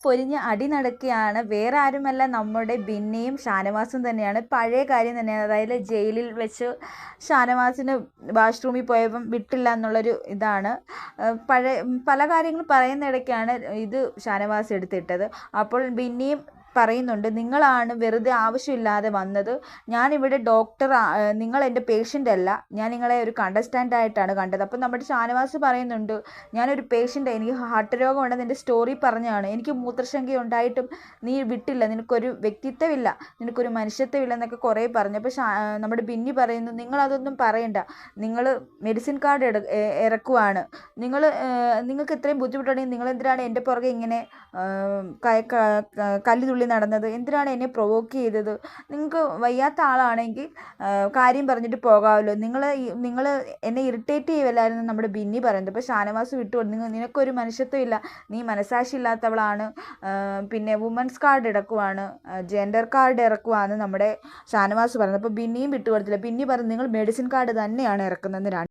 പൊരിഞ്ഞ് അടി നടക്കുകയാണ്. വേറെ ആരുമല്ല, നമ്മുടെ ബിന്നിയും ഷാനവാസും തന്നെയാണ്. പഴയ കാര്യം തന്നെയാണ്. അതായത് ജയിലിൽ വെച്ച് ഷാനവാസിന് വാഷ്റൂമിൽ പോയപ്പം വിട്ടില്ല എന്നുള്ളൊരു ഇതാണ്. പല കാര്യങ്ങളും പറയുന്നിടയ്ക്കാണ് ഇത് ഷാനവാസ് എടുത്തിട്ടത്. അപ്പോൾ ബിന്നിയും പറയുന്നുണ്ട്, നിങ്ങളാണ് വെറുതെ ആവശ്യമില്ലാതെ വന്നത്. ഞാനിവിടെ ഡോക്ടർ, നിങ്ങൾ എൻ്റെ പേഷ്യൻ്റ് അല്ല, ഞാൻ നിങ്ങളെ ഒരു കണ്ടസ്റ്റൻ്റ് ആയിട്ടാണ് കണ്ടത്. അപ്പം നമ്മുടെ ഷാനവാസ് പറയുന്നുണ്ട്, ഞാനൊരു പേഷ്യൻ്റ്, എനിക്ക് ഹാർട്ട് രോഗമുണ്ടെന്ന് എൻ്റെ സ്റ്റോറി പറഞ്ഞതാണ്. എനിക്ക് മൂത്രശങ്ക ഉണ്ടായിട്ടും നീ വിട്ടില്ല, നിനക്കൊരു വ്യക്തിത്വമില്ല, നിനക്കൊരു മനുഷ്യത്വമില്ല എന്നൊക്കെ കുറേ പറഞ്ഞു. അപ്പോൾ നമ്മുടെ ബിന്നി പറയുന്നു, നിങ്ങളതൊന്നും പറയണ്ട, നിങ്ങൾ മെഡിസിൻ കാർഡ് ഇറക്കുവാണ്, നിങ്ങൾക്ക് ഇത്രയും ബുദ്ധിമുട്ടുണ്ടെങ്കിൽ നിങ്ങളെന്തിനാണ് എൻ്റെ പുറകെ ഇങ്ങനെ കല്ലുതുള്ളി നടന്നത്, എന്തിനാണ് എന്നെ പ്രൊവോക്ക് ചെയ്തത്? നിങ്ങൾക്ക് വയ്യാത്ത ആളാണെങ്കിൽ കാര്യം പറഞ്ഞിട്ട് പോകാമല്ലോ, നിങ്ങൾ എന്നെ ഇറിറ്റേറ്റ് ചെയ്യുമല്ലായിരുന്നു നമ്മുടെ ബിന്നി പറയുന്നത്. അപ്പോൾ ഷാനവാസ് വിട്ടുകൊടുത്തു, നിനക്കൊരു മനുഷ്യത്വം ഇല്ല, നീ മനസാക്ഷി ഇല്ലാത്തവളാണ്, പിന്നെ വുമൻസ് കാർഡ് ഇറക്കുവാണ്, ജെൻഡർ കാർഡ് ഇറക്കുവാണ് നമ്മുടെ ഷാനവാസ് പറയുന്നത്. അപ്പോൾ ബിന്നിയും വിട്ടുകൊടുത്തില്ല. ബിന്നി പറഞ്ഞു, നിങ്ങൾ മെഡിസിൻ കാർഡ് തന്നെയാണ് ഇറക്കുന്നത്.